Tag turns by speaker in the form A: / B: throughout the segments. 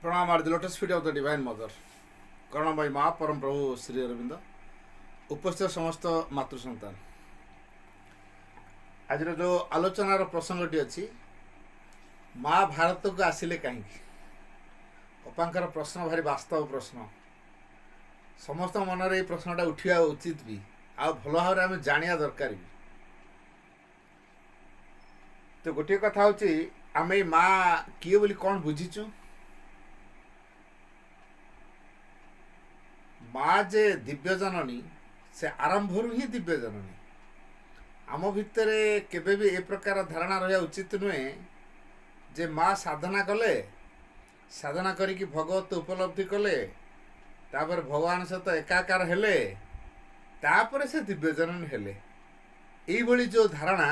A: प्रणाम आर the lotus feet of the divine mother करुणामयी माँ परम प्रभु श्री अरविंद उपस्थित समस्त मातृ सन्तान आज जो आलोचनार प्रसंगटी अच्छी माँ भारत को आसिले कहीं अपांकर प्रश्न भारी वास्तव प्रश्न समस्त मन में प्रश्नटा उठा उचित भी आ भल भाव आम जाना दरकार भी। तो गोटे कथा हूँ आम माँ किए बोली कौन बुझीचु माँ जे दिव्य जननी से आरंभ ही दिव्य जननी आम भितर केबे भी ए प्रकार धारणा रहा उचित नुहे जे माँ साधना कले साधना करिकी भगवत उपलब्धि कले तापर भगवान सहित एकाकार हेले तापर से दिव्य जननी हेले यही जो धारणा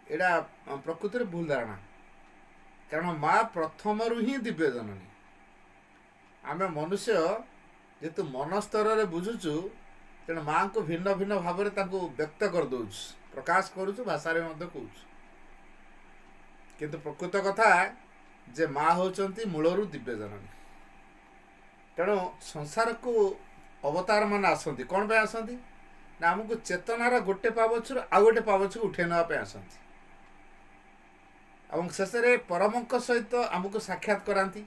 A: एडा प्रकृति में भूल धारणा कारण माँ प्रथम ही दिव्य जननी आम मनुष्य जेतु मन स्तर में बुझुचु तेणु माँ को भिन्न भिन्न भाव में व्यक्त कर दौच प्रकाश करुचु भाषा कहूँ किंतु प्रकृत कथा जे माँ होचंती मूलरू दिव्य जननी तेणु संसार को अवतार मान आसती कौन पे आसती ना आमको चेतनार गोटे पावछु आउ गोटे पावछु उठे नापे आसती और शेष में परमंक सहित आमको साक्षात कराती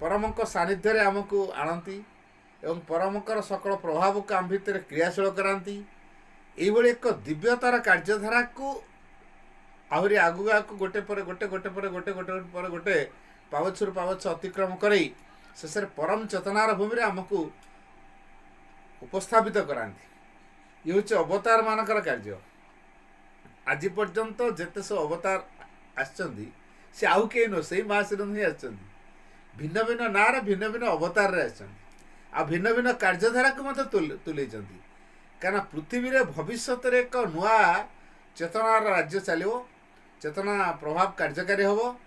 A: परमंक सानिध्य आमको आणती एवं परमकर सकल प्रभाव को आम भितर क्रियाशील कराती यही एक दिव्यतार कार्यधारा को आहरी आगु आगु गोटे पर गोटे गोटे पर गोटे गोटे पर गोटे पावछुर पावछ अतिक्रम कर शेष परम चेतनार भूमि आमको उपस्थापित कराती ये हूँ अवतार मानकर कार्य आज पर्यंत जिते सब अवतार आसचंदी से आउ कहीं नुह से माँ श्री ही आसचंदी भिन्न भिन्न ना भिन्न भिन्न अवतार आसचंदी आ भिन्न भिन्न कार्यधारा को मत तुले कहीं पृथ्वी रे भविष्य एक नुआ चेतनार राज्य चलो चेतना प्रभाव कार्यकारी हम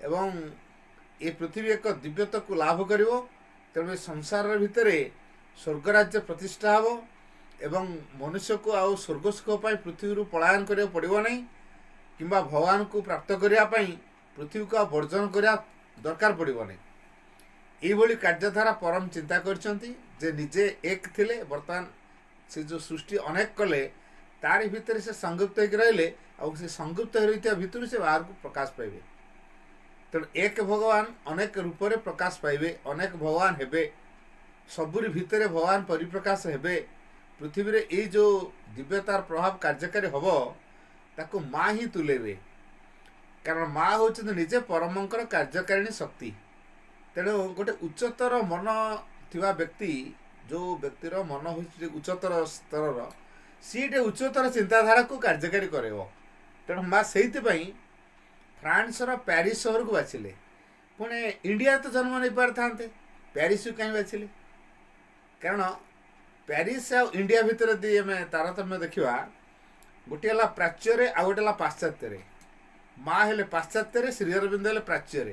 A: एवं ये पृथ्वी एक दिव्यता को लाभ कर तेणु संसार भितर स्वर्गराज्य प्रतिष्ठा हम एवं मनुष्य को आउ स्वर्ग सुख पृथ्वी पलायन करा पड़ो नहीं कि भगवान को प्राप्त करने पृथ्वी को वर्जन करने दरकार पड़ो नहीं यही कार्यधारा परम चिंता करजे निजे एक थिले बर्तमान से जो सृष्टि अनेक कले तारी भितर से संयुक्त होकर रहिले और से संयुक्त होता भितर से बाहर को प्रकाश पाइबे तेणु एक भगवान अनेक रूप में प्रकाश पाइबे अनेक भगवान हेबे सबुरी भितर भगवान परिप्रकाश हेबे पृथ्वी रे ये जो दिव्यतार प्रभाव कार्यकारी हम ताको माँ ही तुलेबे कारण माँ हूँ निजे परमंकर कार्यकारिणी शक्ति तेणु गोटे उच्चतर मन थिबा व्यक्ति जो व्यक्तिर मन हो उच्चतर स्तर सीटे उच्चतर चिंताधारा को कार्यकारी करे तेणु माँ से फ्रांस पेरिस सहर को बाछिले पुणे इंडिया तो जन्म नहीं पारि था पेरिस को कहीं बाछिले कारण पेरिस आ इंडिया भितर यदि आम तारतम्य देखा गोटे है प्राच्य आ गोटे पाश्चात्य माँ हेले पाश्चात्य श्री अरविंद हेले प्राच्य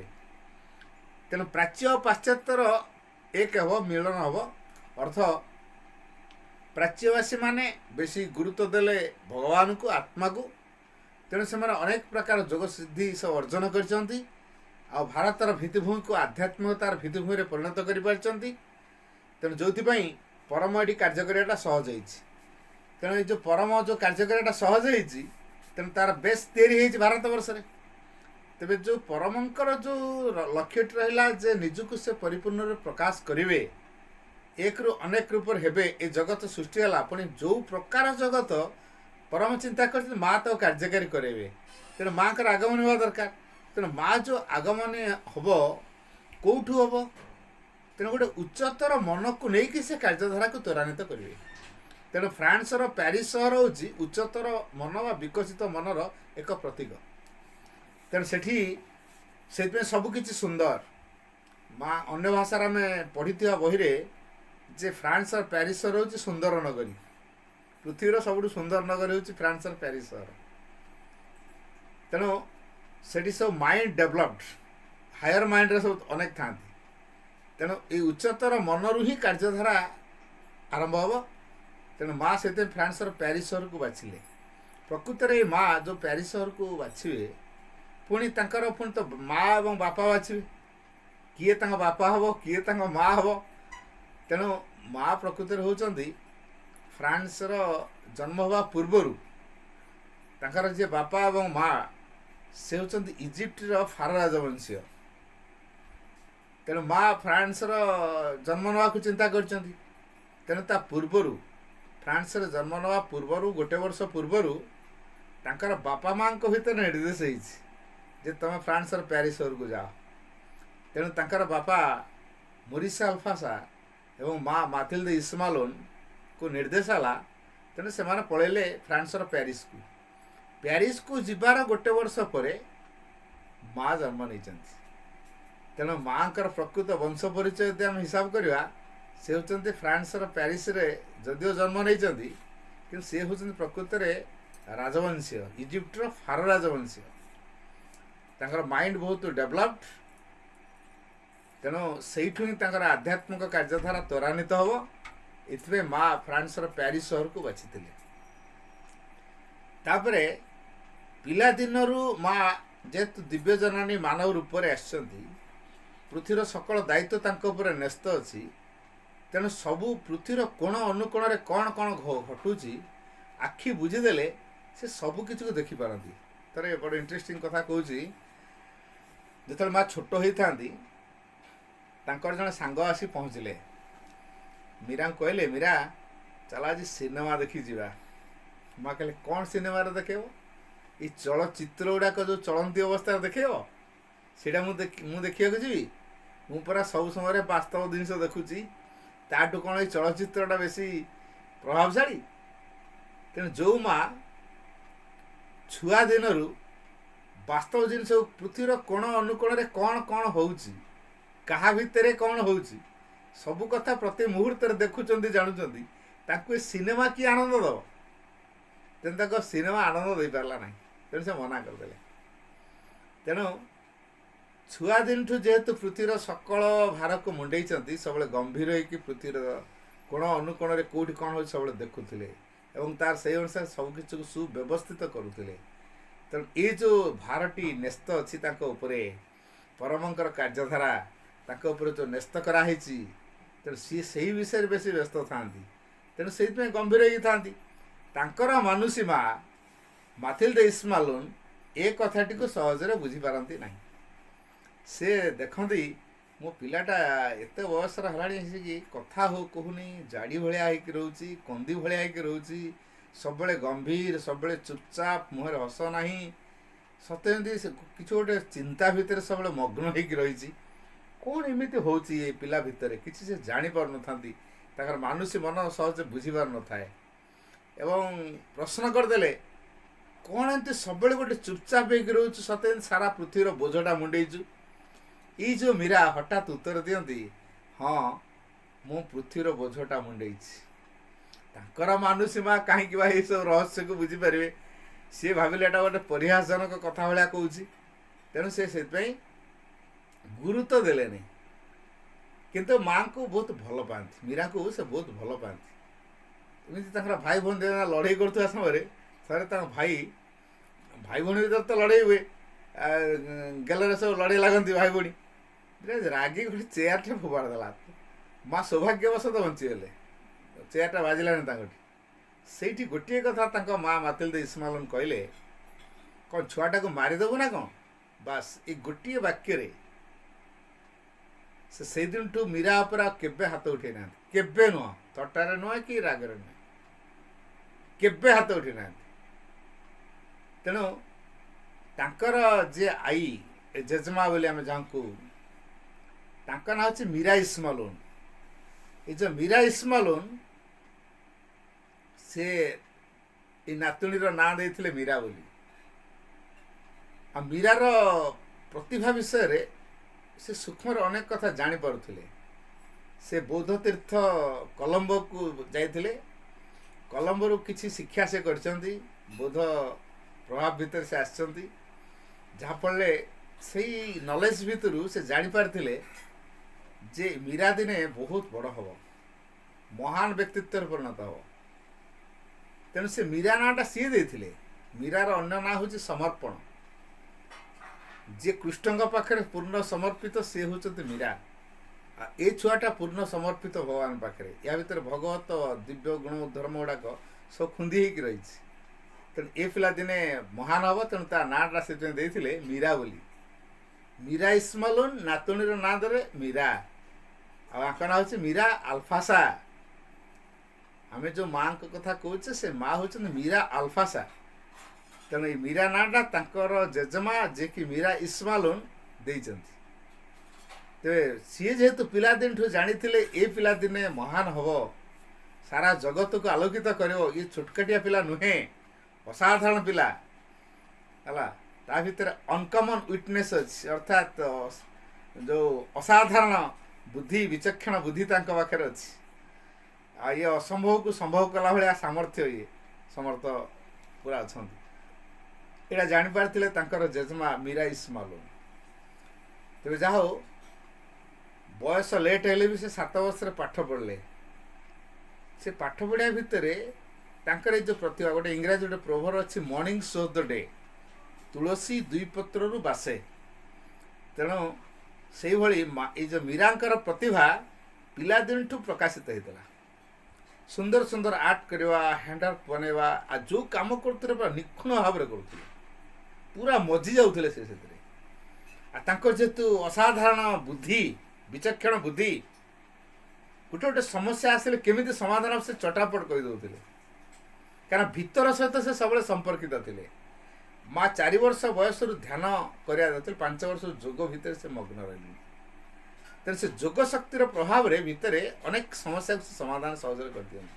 A: तेणु प्राच्य और पाश्चात्यर एक हम मिलन हम अर्थ प्राच्यवासी माने बेसी गुरुत्व देले भगवान को आत्मा को तेणु से अनेक प्रकार जोग सिद्धि सब अर्जन कर भारतर भित्तिभूमि को आध्यात्मिकतार भित्तिभूमि में परिणत कर तेणु जो परम ये कार्य कराटा सहज हो तेणु ये जो परम जो कार्य कराटा सहज हो तेणु तार बेस तैयारी भारत वर्ष में तेरे जो परमंकर जो लक्ष्यटी रहा जे निजक से परिपूर्ण रूप प्रकाश करेंगे एक रु अनेक रूप हेबे ए जगत सृष्टि है पुणी जो प्रकार जगत परम चिंता कर माँ तो कार्यकारी करेंगे तेणु माँ का आगमन होगा दरकार तेणु माँ जो आगमन हम कौटू हम तेणु गोटे उच्चतर मन को लेकिन से कार्यधारा को त्वरान्वित करेंगे तेणु फ्रांस पेरिस सहर हूँ उच्चतर मन व विकसित मनर एक प्रतीक तेणु से सबकि सुंदर माँ अन्य भाषा में पढ़ी बही जे फ्रांस पेरिस सहर हूँ सुंदर नगरी पृथ्वीर सब सुंदर नगरी हूँ फ्रांस पेरिस सहर तेणु से सब माइंड डेभलप्ड हायर माइंड रे सब अनेक था तेणु ये उच्चतर मनरू ही कार्यधारा आरंभ हम तेणु माँ से फ्रांस पेरिस सहर को बाछिले प्रकृत में माँ जो पेरिस सहर को बाछिए पुणी पुणी तो माँ और बापा बाछिबे किए तांको बापा हब किए तांको माँ हब। तेणु माँ प्रकृति होउचंदी फ्रांस रो जन्म हवा पूर्वरु तांकर जे बापा एवं माँ से होउचंदी इजिप्ट रो फारो राजवंशीय। तेणु माँ फ्रांस रो जन्म नवा को चिंता करचंदी। तेणु ता पूर्वरु फ्रांस रे जन्म नवा पूर्वरु गोटे वर्ष पूर्वरु तांकर बापा माँ को भितर निर्देश होइछि जे तमे फ्रांस रो पेरिस को जाओ। तेणु तांकर बापा मोरिस अल्फासा एवं माँ माथिल्दे इस्मालोन को निर्देश आला। तेणु से माने पळेले फ्रांस रो पेरिस को जिबार गोटे वर्ष परे माँ जन्म नहीं। तेणु माँ प्रकृत वंश परिचय यदि आम हिसाब करवा से होती फ्रांस पेरिस रे जदिओ जन्म नहीं कि सी हूँ प्रकृत राजवंशीय इजिप्टर फारो राजवंशीय। तांकर माइंड बहुत डेभलप्ड। तेणु से आध्यात्मिक कार्यधारा त्वरान्वित हम। इतने माँ फ्रांस पेरिस सहर को बाछी। तापरे पिला दिनरू माँ जेहेतु दिव्य जनानी मानव रूप में आसछंती पृथ्वीर सकल दायित्व तांको ऊपर न्यस्त अच्छी। तेणु सबू पृथ्वीर कोण अनुकोण रे कौन कौन घटुची आखि बुझीदेले से सबू किसी को देखिपारती। तर बड़े इंटरेस्टिंग कथा कहूँ जो माँ छोट होता जड़े सांग आसी पहुँचले मीरा कहले मीरा चल आज सिनेमा देखी जावा। माँ कहले कौन सिनेमा देखेब ये चलचित्र गुड़ाक जो चलती अवस्था देखेब सीटा मु देखा जी मु पूरा सब समय वास्तव जिनस देखुची ताठू कौन ये चलचित्रटा बेसी प्रभावशाली। तेणु जो माँ छुआ दिन वास्तव जिनस पृथ्वीर कोण अनुकोण रे कौन कौन होउची कहा भितर कौन होउची सबु कथा प्रति मुहूर्त देखुंट जानुंट ताकू सिनेमा किए आनंद दब। तेणु सिनेमा आनंद दे पारला ना। तेणु से मना करदे। तेणु छुआ दिन जेहेतु पृथ्वीर सकल भार को मुंडे सब गंभीर होगी पृथ्वीर कोण अनुकोण रे कौटी कौन हो सब देखुले और तार से अनुसार सबकि को सुव्यवस्थित करुले। तेणु ये जो भारटी न्यस्त अच्छी परमंकर कार्यधारा जो न्यस्त कराई तेणु सी से विषय बेसी व्यस्त था। तेणु से गंभीर होती तांकर मानुषी माँ माथिल्दे इस्मालोन ए कथाटी को सहजरे बुझीपारती ना। से देखती मो पिलाटा एत बयस है कथा हो कहूनी जाड़ी भाया होकर रोची कंदी भाया होकर रोची सब गंभीर सब चुपचाप मुहर हस ना सत्य कि गोटे चिंता भितर सब मग्न हो रही कौन एमती हो पिला भितर किसी से जानी पार न मानुषी मन सहज बुझी पार न थाए एवं प्रश्न करदे कौन एमती सब गोटे चुपचाप हो रोच सत्य सारा पृथ्वीर बोझटा मुंडेचु। ये जो मीरा हठात उत्तर दियंती हाँ मु पृथ्वीर बोझटा मुंडे मानुषी माँ कहीं सब रहस्य को बुझीपारे सी भाविले एटा गोटे परिहासजनक कथा भाया कहूँ। तेणु से गुरुत्व देले नहीं किंतु माँ को बहुत भल पाती मीरा को से बहुत भल पाती। एमती भाई भौणी लड़ाई करुवा समय थे भाई भाई भौणी भर तो लड़ाई हुए गेलरे सब लड़ाई लगती भाई भौणी रागी गोटे चेयर टे फोपाड़ देला माँ सौभाग्यवश तो बंचीगले चेयरटा बाजिलानी से गोटे कथा माँ माथिल्दे इस्मालोन कहले कौन छुआटा को मारिदेबू ना कौन बास ये गोटे वाक्य से दिन ठू मीरा उपर केबे हाथ उठे ना केबे नुह थटारे नुह कि रागरे नुह केबे हाथ उठे ना। तेणु तांकर जे आई जेजमा बोली आम जहाँ को तांका ना हूँ मीरा इस्मालोन। ये जो मीरा इस्मालोन से नातुणीर ना देते मीरा बोली आ मीरार प्रतिभा विषय रे से सूक्ष्म अनेक कथा जानी पारुथिले। से बौद्ध तीर्थ कोलंबो को जाइथिले कोलंबो किसी शिक्षा से करछंती बौद्ध प्रभाव भीतर से आछंती जहाँफल से नॉलेज भितर से जानी पारथिले जे मीरा दिने बहुत बड़ हम महान व्यक्तित्व परिणत हम। तेणु से मीरा नाटा सी देथिले मीरार अन्य ना हूँ समर्पण। ଯେ କୃଷ୍ଣଙ୍କ ପାଖରେ ପୂର୍ଣ୍ଣ ସମର୍ପିତ ସେ ହେଉଛନ୍ତି ମୀରା। ଏ ଛୁଆଟା ପୂର୍ଣ୍ଣ ସମର୍ପିତ ଭଗବାନ ପାଖରେ। ୟା ଭିତରେ ଭଗବତ ଦିବ୍ୟ ଗୁଣ ଧର୍ମ ଗୁଡ଼ାକ ସବୁ ଖୁନ୍ଦି ହେଇକି ରହିଛି। ତେଣୁ ଏ ପିଲା ଦିନେ ମହାନ ହେବ, ତେଣୁ ତା ନାଁଟା ସେଥିପାଇଁ ଦେଇଥିଲେ ମୀରା ବୋଲି। ମୀରା ଇସ୍ମାଲୁନ୍ ନାତୁଣୀର ନାଁ ଦେଲେ ମୀରା। ଆଉ ଆଙ୍କ ନାଁ ହେଉଛି ମୀରା ଆଲଫାସା। ଆମେ ଯେଉଁ ମାଆଙ୍କ କଥା କହୁଛେ ସେ ମା ହେଉଛନ୍ତି ମୀରା ଆଲଫାସା। ତେଣୁ ଏଇ ମୀରା ନାଁଟା ତାଙ୍କର ଜେଜେମା ଯିଏକି ମୀରା ଇସ୍ମାଲୁନ୍ ଦେଇଛନ୍ତି। ତେବେ ସିଏ ଯେହେତୁ ପିଲାଦିନଠୁ ଜାଣିଥିଲେ ଏ ପିଲାଦିନେ ମହାନ ହେବ, ସାରା ଜଗତକୁ ଆଲୋକିତ କରିବ, ଇଏ ଛୋଟକାଟିଆ ପିଲା ନୁହେଁ, ଅସାଧାରଣ ପିଲା ହେଲା। ତା ଭିତରେ ଅନକମନ୍ ୱିଟନେସ୍ ଅଛି, ଅର୍ଥାତ୍ ଯେଉଁ ଅସାଧାରଣ ବୁଦ୍ଧି, ବିଚକ୍ଷଣ ବୁଦ୍ଧି ତାଙ୍କ ପାଖରେ ଅଛି। ଆଉ ଇଏ ଅସମ୍ଭବକୁ ସମ୍ଭବ କଲା ଭଳିଆ ସାମର୍ଥ୍ୟ ଇଏ ସମର୍ଥ ପୁରା ଅଛନ୍ତି। ଏଇଟା ଜାଣିପାରିଥିଲେ ତାଙ୍କର ଜେଜେମା ମୀରା ଇସ୍ମାଲୁନ୍। ତେବେ ଯାହା ହଉ, ବୟସ ଲେଟ୍ ହେଲେ ବି ସେ 7 ବର୍ଷରେ ପାଠ ପଢ଼ିଲେ। ସେ ପାଠ ପଢ଼ିବା ଭିତରେ ତାଙ୍କର ଏଇ ଯେଉଁ ପ୍ରତିଭା, ଗୋଟେ ଇଂରାଜୀ ଗୋଟେ ପ୍ରୋଭର ଅଛି, ମର୍ଣ୍ଣିଂ ଶୋ ଦ ଡେ, ତୁଳସୀ 2 ପତ୍ରରୁ ବାସେ। ତେଣୁ ସେଇଭଳି ଏଇ ଯେଉଁ ମୀରାଙ୍କର ପ୍ରତିଭା ପିଲାଦିନଠୁ ପ୍ରକାଶିତ ହେଇଥିଲା। ସୁନ୍ଦର ସୁନ୍ଦର ଆର୍ଟ କରିବା, ହ୍ୟାଣ୍ଡୱାର୍କ ବନେଇବା, ଆଉ ଯେଉଁ କାମ କରୁଥିଲେ ପୁରା ନିଖୁଣ ଭାବରେ କରୁଥିଲେ, ପୁରା ମଜି ଯାଉଥିଲେ ସେ ସେଥିରେ। ଆଉ ତାଙ୍କର ଯେହେତୁ ଅସାଧାରଣ ବୁଦ୍ଧି, ବିଚକ୍ଷଣ ବୁଦ୍ଧି, ଗୋଟେ ଗୋଟେ ସମସ୍ୟା ଆସିଲେ କେମିତି ସମାଧାନ ସେ ଚଟାପଟ କରିଦେଉଥିଲେ। କାରଣ ଭିତର ସହିତ ସେ ସବୁବେଳେ ସମ୍ପର୍କିତ ଥିଲେ। ମା 4 ବର୍ଷ ବୟସରୁ ଧ୍ୟାନ କରିବା ଯାଉଥିଲେ, 5 ବର୍ଷରୁ ଯୋଗ ଭିତରେ ସେ ମଗ୍ନ ରହିଲେ। ତେଣୁ ସେ ଯୋଗ ଶକ୍ତିର ପ୍ରଭାବରେ ଭିତରେ ଅନେକ ସମସ୍ୟାକୁ ସେ ସମାଧାନ ସହଜରେ କରିଦିଅନ୍ତି।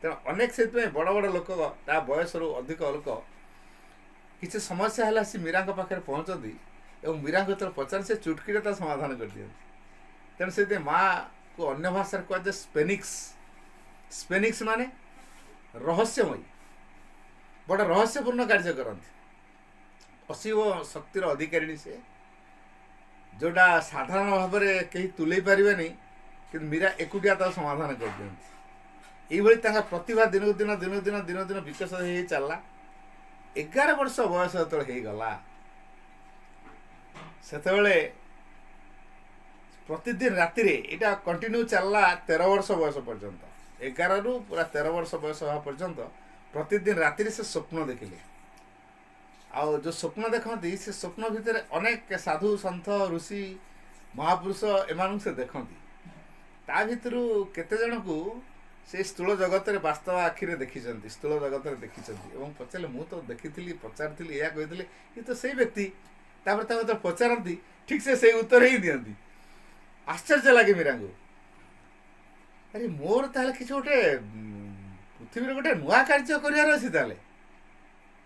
A: ତେଣୁ ଅନେକ ସେଥିପାଇଁ ବଡ଼ ବଡ଼ ଲୋକ, ତା ବୟସରୁ ଅଧିକ ଲୋକ, କିଛି ସମସ୍ୟା ହେଲା ସେ ମୀରାଙ୍କ ପାଖରେ ପହଞ୍ଚନ୍ତି ଏବଂ ମୀରାଙ୍କୁ ଯେତେବେଳେ ପଚାର ସେ ଚୁଟକିରେ ତା ସମାଧାନ କରିଦିଅନ୍ତି। ତେଣୁ ସେଥିପାଇଁ ମାଆକୁ ଅନ୍ୟ ଭାଷାରେ କୁହାଯାଏ ସ୍ପେନିକ୍ସ। ସ୍ପେନିକ୍ସ ମାନେ ରହସ୍ୟମୟୀ, ବଡ଼ ରହସ୍ୟପୂର୍ଣ୍ଣ କାର୍ଯ୍ୟ କରନ୍ତି। ଅସୀମ ଶକ୍ତିର ଅଧିକାରିଣୀ ସେ, ଯେଉଁଟା ସାଧାରଣ ଭାବରେ କେହି ତୁଲେଇ ପାରିବେନି, କିନ୍ତୁ ମୀରା ଏକୁଟିଆ ତାକୁ ସମାଧାନ କରିଦିଅନ୍ତି। ଏଇଭଳି ତାଙ୍କ ପ୍ରତିଭା ଦିନକୁ ଦିନ ଦିନକୁ ଦିନ ଦିନକୁ ଦିନ ବିକାଶ ହେଇ ଚାଲିଲା। 11 ବର୍ଷ ବୟସ ଯେତେବେଳେ ହେଇଗଲା, ସେତେବେଳେ ପ୍ରତିଦିନ ରାତିରେ, ଏଇଟା କଣ୍ଟିନ୍ୟୁ ଚାଲିଲା 13 ବର୍ଷ ବୟସ ପର୍ଯ୍ୟନ୍ତ, 11ରୁ ପୁରା 13 ବର୍ଷ ବୟସ ହେବା ପର୍ଯ୍ୟନ୍ତ ପ୍ରତିଦିନ ରାତିରେ ସେ ସ୍ୱପ୍ନ ଦେଖିଲେ। ଆଉ ଯେଉଁ ସ୍ୱପ୍ନ ଦେଖନ୍ତି, ସେ ସ୍ୱପ୍ନ ଭିତରେ ଅନେକ ସାଧୁ ସନ୍ଥ ଋଷି ମହାପୁରୁଷ ଏମାନଙ୍କୁ ସେ ଦେଖନ୍ତି। ତା ଭିତରୁ କେତେଜଣଙ୍କୁ ସେ ସ୍ଥୂଳ ଜଗତରେ ବାସ୍ତବ ଆଖିରେ ଦେଖିଛନ୍ତି, ସ୍ଥୂଳ ଜଗତରେ ଦେଖିଛନ୍ତି ଏବଂ ପଚାରିଲେ, ମୁଁ ତ ଦେଖିଥିଲି, ପଚାରିଥିଲି, ଏହା କହିଥିଲି, ଇଏ ତ ସେଇ ବ୍ୟକ୍ତି। ତାପରେ ତାକୁ ଯେତେବେଳେ ପଚାରନ୍ତି, ଠିକ୍ ସେ ସେଇ ଉତ୍ତର ହିଁ ଦିଅନ୍ତି। ଆଶ୍ଚର୍ଯ୍ୟ ଲାଗେ ମୀରାଙ୍କୁ, ଆରେ ମୋର ତାହେଲେ କିଛି ଗୋଟେ ପୃଥିବୀରେ ଗୋଟେ ନୂଆ କାର୍ଯ୍ୟ କରିବାର ଅଛି ତାହେଲେ।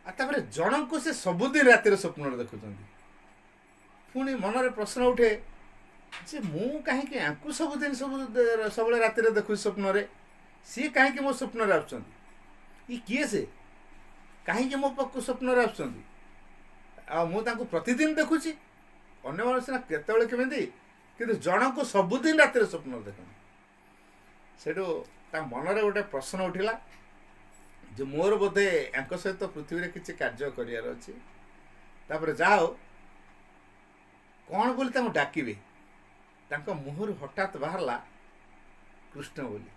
A: ଆଉ ତାପରେ ଜଣଙ୍କୁ ସେ ସବୁଦିନ ରାତିରେ ସ୍ୱପ୍ନରେ ଦେଖୁଛନ୍ତି। ପୁଣି ମନରେ ପ୍ରଶ୍ନ ଉଠେ ଯେ ମୁଁ କାହିଁକି ୟାଙ୍କୁ ସବୁଦିନ ସବୁବେଳେ ରାତିରେ ଦେଖୁଛି ସ୍ୱପ୍ନରେ, ସିଏ କାହିଁକି ମୋ ସ୍ୱପ୍ନରେ ଆସୁଛନ୍ତି, ଇ କିଏ ସେ, କାହିଁକି ମୋ ପାଖକୁ ସ୍ୱପ୍ନରେ ଆସୁଛନ୍ତି, ଆଉ ମୁଁ ତାଙ୍କୁ ପ୍ରତିଦିନ ଦେଖୁଛି। ଅନ୍ୟମାନେ ସିନା କେତେବେଳେ କେମିତି, କିନ୍ତୁ ଜଣଙ୍କୁ ସବୁଦିନ ରାତିରେ ସ୍ୱପ୍ନରେ ଦେଖନ୍ତି। ସେଠୁ ତାଙ୍କ ମନରେ ଗୋଟେ ପ୍ରଶ୍ନ ଉଠିଲା ଯେ ମୋର ବୋଧେ ୟାଙ୍କ ସହିତ ପୃଥିବୀରେ କିଛି କାର୍ଯ୍ୟ କରିବାର ଅଛି। ତାପରେ ଯାହା ହଉ, କ'ଣ ବୋଲି ତାଙ୍କୁ ଡାକିବେ, ତାଙ୍କ ମୁହଁରୁ ହଠାତ୍ ବାହାରିଲା କୃଷ୍ଣ ବୋଲି।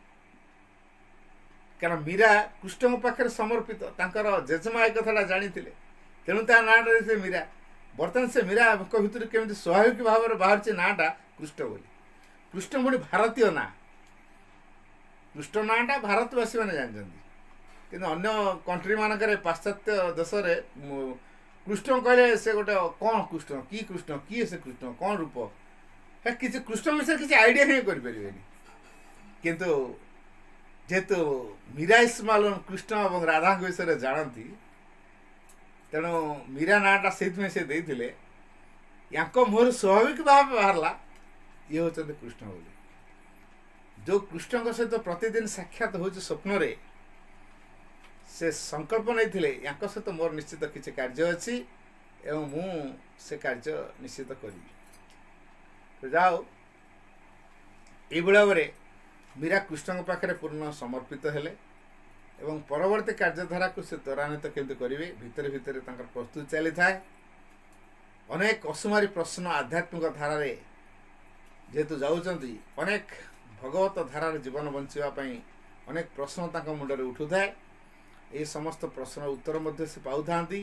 A: କାରଣ ମୀରା କୃଷ୍ଣଙ୍କ ପାଖରେ ସମର୍ପିତ, ତାଙ୍କର ଜେଜେମା ଏ କଥାଟା ଜାଣିଥିଲେ, ତେଣୁ ତା ନାଁଟା ଦେଇଥିଲେ ମୀରା। ବର୍ତ୍ତମାନ ସେ ମୀରାଙ୍କ ଭିତରୁ କେମିତି ସ୍ୱାଭାବିକ ଭାବରେ ବାହାରୁଛି ନାଁଟା କୃଷ୍ଣ ବୋଲି। କୃଷ୍ଣ ପୁଣି ଭାରତୀୟ ନାଁ, କୃଷ୍ଣ ନାଁଟା ଭାରତବାସୀମାନେ ଜାଣିଛନ୍ତି, କିନ୍ତୁ ଅନ୍ୟ କଣ୍ଟ୍ରି ମାନଙ୍କରେ, ପାଶ୍ଚାତ୍ୟ ଦେଶରେ କୃଷ୍ଣ କହିଲେ ସେ ଗୋଟେ କ'ଣ କୃଷ୍ଣ, କି କୃଷ୍ଣ, କିଏ ସେ କୃଷ୍ଣ, କ'ଣ ରୂପ, କିଛି କୃଷ୍ଣ ବିଷୟରେ କିଛି ଆଇଡ଼ିଆ ହିଁ କରିପାରିବେନି। କିନ୍ତୁ ଯେହେତୁ ମୀରା ଇସ୍ମାଲୁନ୍ କୃଷ୍ଣ ଏବଂ ରାଧାଙ୍କ ବିଷୟରେ ଜାଣନ୍ତି, ତେଣୁ ମୀରା ନାଁଟା ସେଇଥିପାଇଁ ସେ ଦେଇଥିଲେ। ୟାଙ୍କ ମୁହଁରୁ ସ୍ୱାଭାବିକ ଭାବେ ବାହାରିଲା ଇଏ ହେଉଛନ୍ତି କୃଷ୍ଣ ବୋଲି। ଯେଉଁ କୃଷ୍ଣଙ୍କ ସହିତ ପ୍ରତିଦିନ ସାକ୍ଷାତ ହେଉଛି ସ୍ୱପ୍ନରେ, ସେ ସଂକଳ୍ପ ନେଇଥିଲେ ୟାଙ୍କ ସହିତ ମୋର ନିଶ୍ଚିତ କିଛି କାର୍ଯ୍ୟ ଅଛି ଏବଂ ମୁଁ ସେ କାର୍ଯ୍ୟ ନିଶ୍ଚିତ କରିବି। ଯାହା ହଉ, ଏଇଭଳି ଭାବରେ ମୀରା କୃଷ୍ଣଙ୍କ ପାଖରେ ପୂର୍ଣ୍ଣ ସମର୍ପିତ ହେଲେ ଏବଂ ପରବର୍ତ୍ତୀ କାର୍ଯ୍ୟଧାରାକୁ ସେ ତ୍ୱରାନ୍ୱିତ କେମିତି କରିବେ ଭିତରେ ଭିତରେ ତାଙ୍କର ପ୍ରସ୍ତୁତି ଚାଲିଥାଏ। ଅନେକ ଅସୁମାରୀ ପ୍ରଶ୍ନ ଆଧ୍ୟାତ୍ମିକ ଧାରାରେ ଯେହେତୁ ଯାଉଛନ୍ତି, ଅନେକ ଭଗବତ ଧାରାରେ ଜୀବନ ବଞ୍ଚିବା ପାଇଁ ଅନେକ ପ୍ରଶ୍ନ ତାଙ୍କ ମୁଣ୍ଡରେ ଉଠୁଥାଏ। ଏହି ସମସ୍ତ ପ୍ରଶ୍ନର ଉତ୍ତର ମଧ୍ୟ ସେ ପାଉଥାନ୍ତି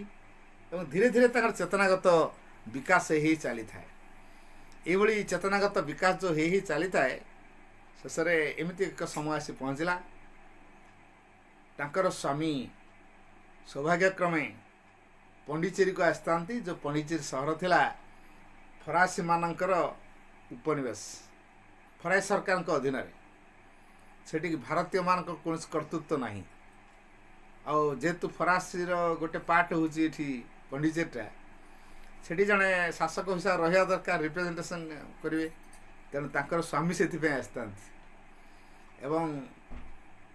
A: ଏବଂ ଧୀରେ ଧୀରେ ତାଙ୍କର ଚେତନାଗତ ବିକାଶ ହେଇ ଚାଲିଥାଏ। ଏଇଭଳି ଚେତନାଗତ ବିକାଶ ଯେଉଁ ହେଇ ଚାଲିଥାଏ, ଶେଷରେ ଏମିତି ଏକ ସମୟ ଆସି ପହଞ୍ଚିଲା, ତାଙ୍କର ସ୍ୱାମୀ ସୌଭାଗ୍ୟକ୍ରମେ ପଣ୍ଡିଚେରୀକୁ ଆସିଥାନ୍ତି। ଯେଉଁ ପଣ୍ଡିଚେରୀ ସହର ଥିଲା ଫରାସୀମାନଙ୍କର ଉପନିବେଶ, ଫରାସୀ ସରକାରଙ୍କ ଅଧୀନରେ। ସେଠିକି ଭାରତୀୟମାନଙ୍କର କୌଣସି କର୍ତ୍ତୃତ୍ୱ ନାହିଁ। ଆଉ ଯେହେତୁ ଫରାସୀର ଗୋଟେ ପାର୍ଟ ହେଉଛି ଏଠି ପଣ୍ଡିଚେରୀଟା, ସେଠି ଜଣେ ଶାସକ ହିସାବରେ ରହିବା ଦରକାର, ରିପ୍ରେଜେଣ୍ଟେସନ୍ କରିବେ। ତେଣୁ ତାଙ୍କର ସ୍ୱାମୀ ସେଥିପାଇଁ ଆସିଥାନ୍ତି ଏବଂ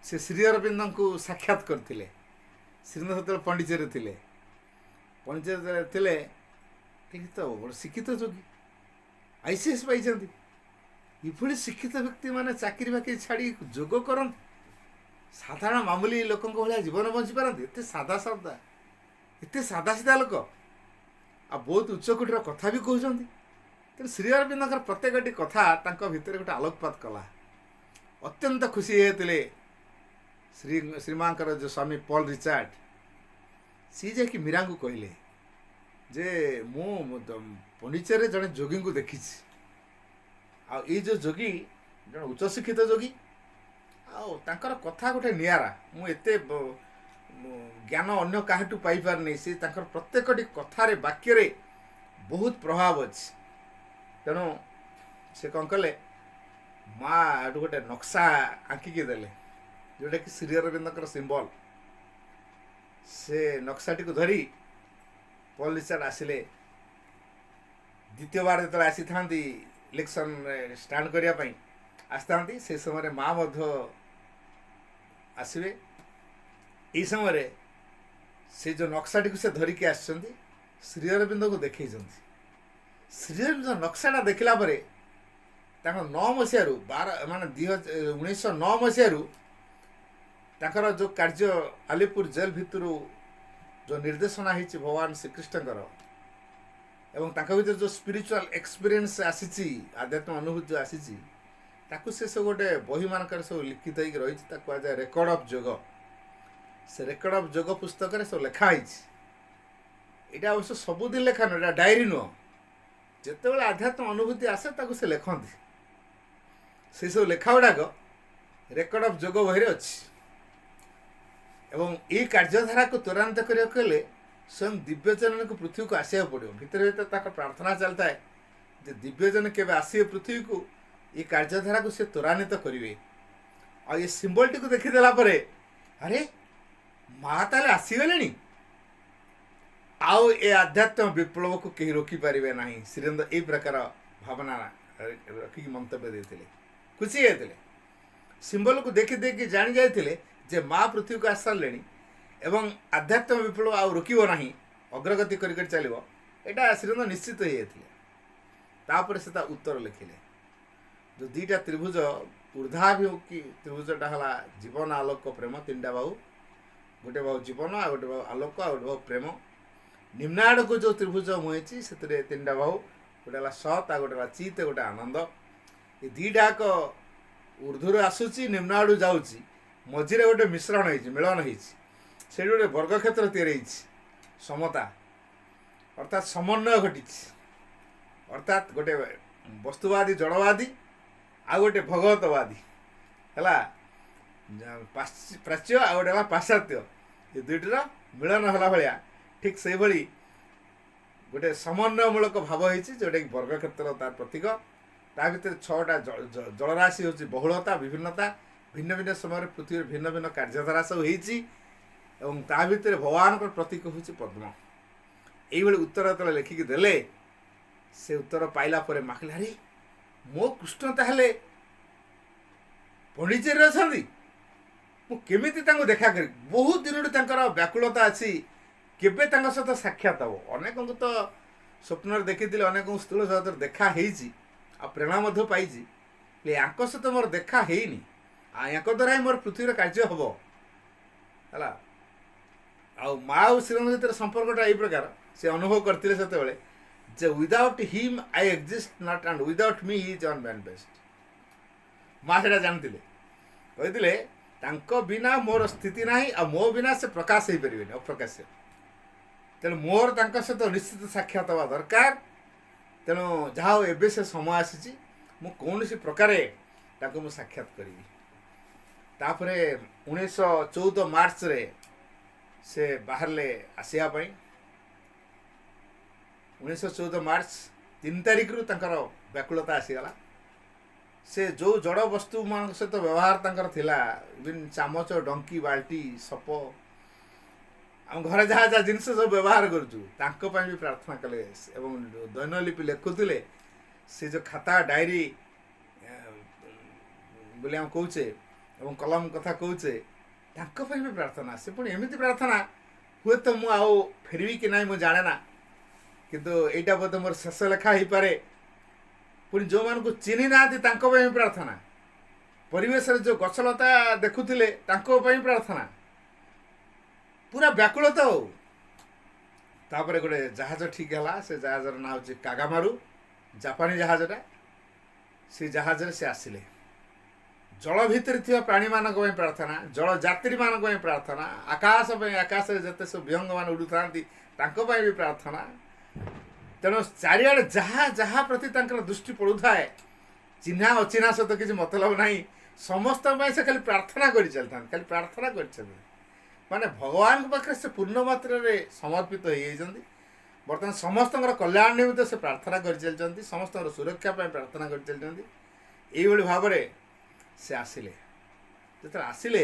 A: ସେ ଶ୍ରୀ ଅରବିନ୍ଦଙ୍କୁ ସାକ୍ଷାତ କରିଥିଲେ। ଶ୍ରୀଅରବିନ୍ଦ ସେତେବେଳେ ପଣ୍ଡିଚେରୀରେ ଥିଲେ। ପଣ୍ଡିଚେରୀରେ ଥିଲେ ଠିକ୍ ତ ବଡ଼ ଶିକ୍ଷିତ ଯୋଗୀ, ICS ପାଇଛନ୍ତି। ଏଭଳି ଶିକ୍ଷିତ ବ୍ୟକ୍ତିମାନେ ଚାକିରି ବାକିରି ଛାଡ଼ି ଯୋଗ କରନ୍ତି, ସାଧାରଣ ମାମୁଲି ଲୋକଙ୍କ ଭଳିଆ ଜୀବନ ବଞ୍ଚିପାରନ୍ତି। ଏତେ ସାଧା, ଏତେ ସାଧାସିଧା ଲୋକ, ଆଉ ବହୁତ ଉଚ୍ଚକୋଟୀର କଥା ବି କହୁଛନ୍ତି। ତେଣୁ ଶ୍ରୀ ଅରବିନ୍ଦଙ୍କର ପ୍ରତ୍ୟେକଟି କଥା ତାଙ୍କ ଭିତରେ ଗୋଟେ ଆଲୋକପାତ କଲା। ଅତ୍ୟନ୍ତ ଖୁସି ହେଇଥିଲେ ଶ୍ରୀମାଙ୍କର ଯେଉଁ ସ୍ୱାମୀ ପଲ୍ ରିଚାର୍ଡ। ସିଏ ଯାଇକି ମୀରାଙ୍କୁ କହିଲେ ଯେ ମୁଁ ପଣ୍ଡିଚେରୀରେ ଜଣେ ଯୋଗୀଙ୍କୁ ଦେଖିଛି, ଆଉ ଏଇ ଯେଉଁ ଯୋଗୀ ଜଣେ ଉଚ୍ଚଶିକ୍ଷିତ ଯୋଗୀ, ଆଉ ତାଙ୍କର କଥା ଗୋଟେ ନିଆରା। ମୁଁ ଏତେ ଜ୍ଞାନ ଅନ୍ୟ କାହାଠୁ ପାଇପାରିନି। ସେ ତାଙ୍କର ପ୍ରତ୍ୟେକଟି କଥାରେ, ବାକ୍ୟରେ ବହୁତ ପ୍ରଭାବ ଅଛି। ତେଣୁ ସେ କ'ଣ କଲେ, ମା ଏଠୁ ଗୋଟେ ନକ୍ସା ଆଙ୍କିକି ଦେଲେ, ଯେଉଁଟାକି ଶ୍ରୀ ଅରବିନ୍ଦଙ୍କର ସିମ୍ବଲ। ସେ ନକ୍ସାଟିକୁ ଧରି ପଲ୍ ରିଚାର୍ଡ ଆସିଲେ। ଦ୍ୱିତୀୟବାର ଯେତେବେଳେ ଆସିଥାନ୍ତି ଇଲେକ୍ସନରେ ଷ୍ଟାଣ୍ଡ କରିବା ପାଇଁ ଆସିଥାନ୍ତି, ସେ ସମୟରେ ମା ମଧ୍ୟ ଆସିବେ। ଏହି ସମୟରେ ସେ ଯେଉଁ ନକ୍ସାଟିକୁ ସେ ଧରିକି ଆସିଛନ୍ତି, ଶ୍ରୀ ଅରବିନ୍ଦଙ୍କୁ ଦେଖେଇଛନ୍ତି। ଶ୍ରୀ ଅରବିନ୍ଦ ନକ୍ସାଟା ଦେଖିଲା ପରେ ତାଙ୍କ 9 ମସିହାରୁ 1909 ମସିହାରୁ ତାଙ୍କର ଯେଉଁ କାର୍ଯ୍ୟ ଆଲିପୁର ଜେଲ୍ ଭିତରୁ ଯେଉଁ ନିର୍ଦ୍ଦେଶନା ହେଇଛି ଭଗବାନ ଶ୍ରୀକୃଷ୍ଣଙ୍କର, ଏବଂ ତାଙ୍କ ଭିତରେ ଯେଉଁ ସ୍ପିରିଚୁଆଲ୍ ଏକ୍ସପିରିଏନ୍ସ ଆସିଛି, ଆଧ୍ୟାତ୍ମିକ ଅନୁଭୂତି ଯେଉଁ ଆସିଛି, ତାକୁ ସେ ସବୁ ଗୋଟେ ବହିମାନଙ୍କରେ ସବୁ ଲିଖିତ ହେଇକି ରହିଛି। ତାକୁ କୁହାଯାଏ ରେକର୍ଡ଼ ଅଫ୍ ଯୋଗ। ସେ ରେକର୍ଡ଼ ଅଫ୍ ଯୋଗ ପୁସ୍ତକରେ ସବୁ ଲେଖା ହେଇଛି। ଏଇଟା ଅବଶ୍ୟ ସବୁଦିନ ଲେଖା ନୁହେଁ, ଏଇଟା ଡାଏରୀ ନୁହଁ। ଯେତେବେଳେ ଆଧ୍ୟାତ୍ମିକ ଅନୁଭୂତି ଆସେ ତାକୁ ସେ ଲେଖନ୍ତି। ସେସବୁ ଲେଖା ଗୁଡ଼ାକ ରେକର୍ଡ଼ ଅଫ୍ ଯୋଗ ବହିରେ ଅଛି। ଏବଂ ଏଇ କାର୍ଯ୍ୟଧାରାକୁ ତ୍ୱରାନ୍ୱିତ କରିବାକୁ ହେଲେ ସ୍ୱୟଂ ଦିବ୍ୟଜନକୁ ପୃଥିବୀକୁ ଆସିବାକୁ ପଡ଼ିବ। ଭିତରେ ଭିତରେ ତାଙ୍କ ପ୍ରାର୍ଥନା ଚାଲିଥାଏ ଯେ ଦିବ୍ୟଜନ କେବେ ଆସିବେ ପୃଥିବୀକୁ, ଏ କାର୍ଯ୍ୟଧାରାକୁ ସେ ତ୍ୱରାନ୍ୱିତ କରିବେ। ଆଉ ଏ ସିମ୍ବଲଟିକୁ ଦେଖିଦେଲା ପରେ, ଆରେ ମା ତାହେଲେ ଆସିଗଲେଣି, ଆଉ ଏ ଆଧ୍ୟାତ୍ମିକ ବିପ୍ଳବକୁ କେହି ରୋକିପାରିବେ ନାହିଁ। ଶ୍ରୀଅରବିନ୍ଦ ଏଇ ପ୍ରକାର ଭାବନା ରଖିକି ମନ୍ତବ୍ୟ ଦେଇଥିଲେ। ଖୁସି ହେଇଥିଲେ। ସିମ୍ବଲକୁ ଦେଖି ଦେଖି ଜାଣି ଯାଇଥିଲେ ଯେ ମା ପୃଥିବୀକୁ ଆସିସାରିଲେଣି ଏବଂ ଆଧ୍ୟାତ୍ମିକ ବିପ୍ଳବ ଆଉ ରୋକିବ ନାହିଁ, ଅଗ୍ରଗତି କରି କରି ଚାଲିବ। ଏଇଟା ଶ୍ରୀଅରବିନ୍ଦ ନିଶ୍ଚିତ ହେଇଯାଇଥିଲେ। ତାପରେ ସେ ତା ଉତ୍ତର ଲେଖିଲେ। ଯେଉଁ ଦୁଇଟା ତ୍ରିଭୁଜ, ଊର୍ଦ୍ଧ୍ୱାଭିମୁଖୀ ତ୍ରିଭୁଜଟା ହେଲା ଜୀବନ, ଆଲୋକ, ପ୍ରେମ। ତିନିଟା ବାହୁ, ଗୋଟେ ବାହୁ ଜୀବନ, ଆଉ ଗୋଟେ ବାହୁ ଆଲୋକ, ଆଉ ଗୋଟେ ବାହୁ ପ୍ରେମ। ନିମ୍ନ ଆଡ଼କୁ ଯେଉଁ ତ୍ରିଭୁଜ ମୁହେଁଛି ସେଥିରେ ତିନିଟା ବାହୁ, ଗୋଟେ ହେଲା ସତ୍, ଆଉ ଗୋଟେ ହେଲା ଚିତ୍, ଗୋଟେ ଆନନ୍ଦ। ଏ ଦୁଇଟାକ ଊର୍ଦ୍ଧ୍ୱରୁ ଆସୁଛି, ନିମ୍ନ ଆଡ଼ୁ ଯାଉଛି, ମଝିରେ ଗୋଟେ ମିଶ୍ରଣ ହେଇଛି, ମିଳନ ହେଇଛି। ସେଇଠି ଗୋଟେ ବର୍ଗକ୍ଷେତ୍ର ତିଆରି ହେଇଛି, ସମତା, ଅର୍ଥାତ୍ ସମନ୍ୱୟ ଘଟିଛି। ଅର୍ଥାତ୍ ଗୋଟେ ବସ୍ତୁବାଦୀ ଜଡ଼ବାଦୀ, ଆଉ ଗୋଟେ ଭଗବତବାଦୀ ହେଲା ପ୍ରାଚ୍ୟ, ଆଉ ଗୋଟେ ହେଲା ପାଶ୍ଚାତ୍ୟ। ଏ ଦୁଇଟିର ମିଳନ ହେଲା ଭଳିଆ ଠିକ୍ ସେଇଭଳି ଗୋଟେ ସମନ୍ୱୟମୂଳକ ଭାବ ହେଇଛି, ଯେଉଁଟାକି ବର୍ଗକ୍ଷେତ୍ର ତାର ପ୍ରତୀକ। ତା ଭିତରେ 6ଟା ଜଳରାଶି ହେଉଛି ବହୁଳତା, ବିଭିନ୍ନତା। ଭିନ୍ନ ଭିନ୍ନ ସମୟରେ ପୃଥିବୀରେ ଭିନ୍ନ ଭିନ୍ନ କାର୍ଯ୍ୟଧାରା ସବୁ ହେଇଛି ଏବଂ ତା ଭିତରେ ଭଗବାନଙ୍କର ପ୍ରତୀକ ହେଉଛି ପଦ୍ମ। ଏଇଭଳି ଉତ୍ତର ଯେତେବେଳେ ଲେଖିକି ଦେଲେ, ସେ ଉତ୍ତର ପାଇଲା ପରେ ମା କହିଲେ, ଆରେ ମୋ କୃଷ୍ଣ ତାହେଲେ ପଣ୍ଡିଚେରୀରେ ଅଛନ୍ତି, ମୁଁ କେମିତି ତାଙ୍କୁ ଦେଖା କରିବି? ବହୁତ ଦିନରୁ ତାଙ୍କର ବ୍ୟାକୁଳତା ଅଛି କେବେ ତାଙ୍କ ସହିତ ସାକ୍ଷାତ ହେବ। ଅନେକଙ୍କୁ ତ ସ୍ୱପ୍ନରେ ଦେଖିଥିଲେ, ଅନେକଙ୍କୁ ସ୍ଥୂଳ ଜଗତରେ ଦେଖା ହେଇଛି, ଆଉ ପ୍ରେରଣା ମଧ୍ୟ ପାଇଛି। ହେଲେ ୟାଙ୍କ ସହିତ ମୋର ଦେଖା ହେଇନି, ଆଉ ୟାଙ୍କ ଦ୍ୱାରା ହିଁ ମୋର ପୃଥିବୀର କାର୍ଯ୍ୟ ହେବ ହେଲା। ଆଉ ମା ଆଉ ଶ୍ରୀଅରବିନ୍ଦ ଭିତରେ ସମ୍ପର୍କଟା ଏଇ ପ୍ରକାର ସେ ଅନୁଭବ କରିଥିଲେ। ସେତେବେଳେ ଯେ without him I exist not and without me he is unmanifest. ମା ସେଇଟା ଜାଣିଥିଲେ, କହିଥିଲେ ତାଙ୍କ ବିନା ମୋର ସ୍ଥିତି ନାହିଁ, ଆଉ ମୋ ବିନା ସେ ପ୍ରକାଶ ହେଇପାରିବେନି, ଅପ୍ରକାଶ୍ୟ। ତେଣୁ ମୋର ତାଙ୍କ ସହିତ ନିଶ୍ଚିତ ସାକ୍ଷାତ ହେବା ଦରକାର। ତେଣୁ ଯାହା ହଉ ଏବେ ସେ ସମୟ ଆସିଛି, ମୁଁ କୌଣସି ପ୍ରକାରେ ତାଙ୍କୁ ମୁଁ ସାକ୍ଷାତ କରିବି। ତାପରେ 1914 ମାର୍ଚ୍ଚରେ ସେ ବାହାରିଲେ ଆସିବା ପାଇଁ। 1914 ମାର୍ଚ୍ଚ 3 ତାରିଖରୁ ତାଙ୍କର ବ୍ୟାକୁଳତା ଆସିଗଲା। ସେ ଯେଉଁ ଜଡ଼ ବସ୍ତୁମାନଙ୍କ ସହିତ ବ୍ୟବହାର ତାଙ୍କର ଥିଲା, ଇଭିନ୍ ଚାମଚ, ଡଙ୍କି, ବାଲ୍ଟି, ସପ, ଆମ ଘରେ ଯାହା ଯାହା ଜିନିଷ ସବୁ ବ୍ୟବହାର କରୁଛୁ ତାଙ୍କ ପାଇଁ ବି ପ୍ରାର୍ଥନା କଲେ। ଏବଂ ଦୈନଲିପି ଲେଖୁଥିଲେ, ସେ ଯେଉଁ ଖାତା ଡାଏରୀ ବୋଲି ଆମେ କହୁଛେ ଏବଂ କଲମ କଥା କହୁଛେ, ତାଙ୍କ ପାଇଁ ବି ପ୍ରାର୍ଥନା। ସେ ପୁଣି ଏମିତି ପ୍ରାର୍ଥନା, ହୁଏତ ମୁଁ ଆଉ ଫେରିବି କି ନାହିଁ ମୁଁ ଜାଣେ ନା, କିନ୍ତୁ ଏଇଟା ବୋଧେ ମୋର ଶେଷ ଲେଖା ହେଇପାରେ। ପୁଣି ଯେଉଁମାନଙ୍କୁ ଚିହ୍ନି ନାହାନ୍ତି ତାଙ୍କ ପାଇଁ ବି ପ୍ରାର୍ଥନା। ପରିବେଶରେ ଯେଉଁ ଗଛଲତା ଦେଖୁଥିଲେ ତାଙ୍କ ପାଇଁ ପ୍ରାର୍ଥନା। ପୁରା ବ୍ୟାକୁଳ ତ। ଆଉ ତାପରେ ଗୋଟେ ଜାହାଜ ଠିକ୍ ହେଲା। ସେ ଜାହାଜର ନାଁ ହେଉଛି କାଗାମାରୁ, ଜାପାନୀ ଜାହାଜଟା। ସେ ଜାହାଜରେ ସେ ଆସିଲେ। ଜଳ ଭିତରେ ଥିବା ପ୍ରାଣୀମାନଙ୍କ ପାଇଁ ପ୍ରାର୍ଥନା, ଜଳ ଯାତ୍ରୀମାନଙ୍କ ପାଇଁ ପ୍ରାର୍ଥନା, ଆକାଶ ପାଇଁ, ଆକାଶରେ ଯେତେ ସବୁ ବିହଙ୍ଗମାନେ ଉଡ଼ୁଥାନ୍ତି ତାଙ୍କ ପାଇଁ ବି ପ୍ରାର୍ଥନା। ତେଣୁ ଚାରିଆଡ଼େ ଯାହା ଯାହା ପ୍ରତି ତାଙ୍କର ଦୃଷ୍ଟି ପଡ଼ୁଥାଏ, ଚିହ୍ନା ଅଚିହ୍ନା ସହିତ କିଛି ମତଲବ ନାହିଁ, ସମସ୍ତଙ୍କ ପାଇଁ ସେ ଖାଲି ପ୍ରାର୍ଥନା କରି ଚାଲିଥାନ୍ତି, ଖାଲି ପ୍ରାର୍ଥନା କରିଛନ୍ତି। ମାନେ ଭଗବାନଙ୍କ ପାଖରେ ସେ ପୂର୍ଣ୍ଣ ମାତ୍ରାରେ ସମର୍ପିତ ହେଇଯାଇଛନ୍ତି। ବର୍ତ୍ତମାନ ସମସ୍ତଙ୍କର କଲ୍ୟାଣ ନିମିତ୍ତ ସେ ପ୍ରାର୍ଥନା କରିଚାଲିଛନ୍ତି, ସମସ୍ତଙ୍କର ସୁରକ୍ଷା ପାଇଁ ପ୍ରାର୍ଥନା କରିଚାଲିଛନ୍ତି। ଏଇଭଳି ଭାବରେ ସେ ଆସିଲେ। ଯେତେବେଳେ ଆସିଲେ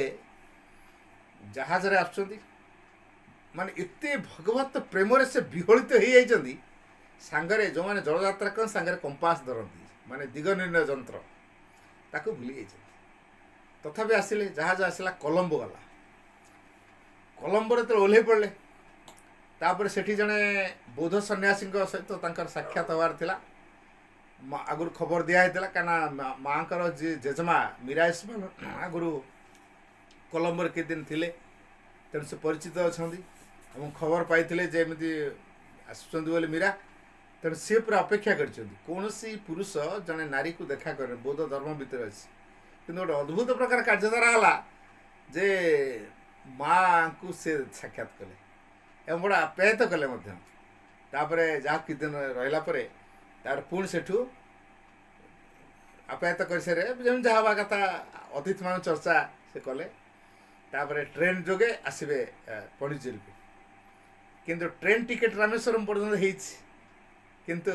A: ଜାହାଜରେ ଆସୁଛନ୍ତି, ମାନେ ଏତେ ଭଗବତ ପ୍ରେମରେ ସେ ବିହଳିତ ହେଇଯାଇଛନ୍ତି। ସାଙ୍ଗରେ ଯେଉଁମାନେ ଜଳଯାତ୍ରା କରନ୍ତି ସାଙ୍ଗରେ କମ୍ପାସ ଧରନ୍ତି, ମାନେ ଦିଗ ନିର୍ଣ୍ଣୟ ଯନ୍ତ୍ର, ତାକୁ ଭୁଲି ଯାଇଛନ୍ତି। ତଥାପି ଆସିଲେ, ଜାହାଜ ଆସିଲା, କଲମ୍ବୋ ଗଲା। କଲମ୍ବୋରେ ଯେତେବେଳେ ଓହ୍ଲେଇ ପଡ଼ିଲେ, ତାପରେ ସେଠି ଜଣେ ବୌଦ୍ଧ ସନ୍ନ୍ୟାସୀଙ୍କ ସହିତ ତାଙ୍କର ସାକ୍ଷାତ ହେବାର ଥିଲା। ଆଗରୁ ଖବର ଦିଆହେଇଥିଲା, କାହିଁକିନା ମାଆଙ୍କର ଯିଏ ଜେଜେମା ମୀରା ଇସମାଲ ଆଗରୁ କଲମ୍ବୋରେ କେତେ ଦିନ ଥିଲେ, ତେଣୁ ସେ ପରିଚିତ ଅଛନ୍ତି ଏବଂ ଖବର ପାଇଥିଲେ ଯେ ଏମିତି ଆସୁଛନ୍ତି ବୋଲି ମୀରା। ତେଣୁ ସିଏ ପୁରା ଅପେକ୍ଷା କରିଛନ୍ତି, କୌଣସି ପୁରୁଷ ଜଣେ ନାରୀକୁ ଦେଖା କରେ, ବୌଦ୍ଧ ଧର୍ମ ଭିତରେ ଅଛି। କିନ୍ତୁ ଗୋଟେ ଅଦ୍ଭୁତ ପ୍ରକାର କାର୍ଯ୍ୟଧାରା ହେଲା ଯେ ମାଆଙ୍କୁ ସେ ସାକ୍ଷାତ କଲେ ଏବଂ ବଡ଼ ଆପ୍ୟାୟିତ କଲେ ମଧ୍ୟ। ତାପରେ ଯାହା କିଛି ଦିନ ରହିଲା ପରେ ତାର ପୁଣି ସେଠୁ ଆପ୍ୟାୟିତ କରିସାରେ, ଯେମିତି ଯାହା ହେବା କଥା ଅତିଥିମାନଙ୍କୁ ଚର୍ଚ୍ଚା ସେ କଲେ। ତାପରେ ଟ୍ରେନ୍ ଯୋଗେ ଆସିବେ ପଣ୍ଡିଚେରୀକୁ। କିନ୍ତୁ ଟ୍ରେନ୍ ଟିକେଟ୍ ରାମେଶ୍ୱରମ୍ ପର୍ଯ୍ୟନ୍ତ ହେଇଛି, କିନ୍ତୁ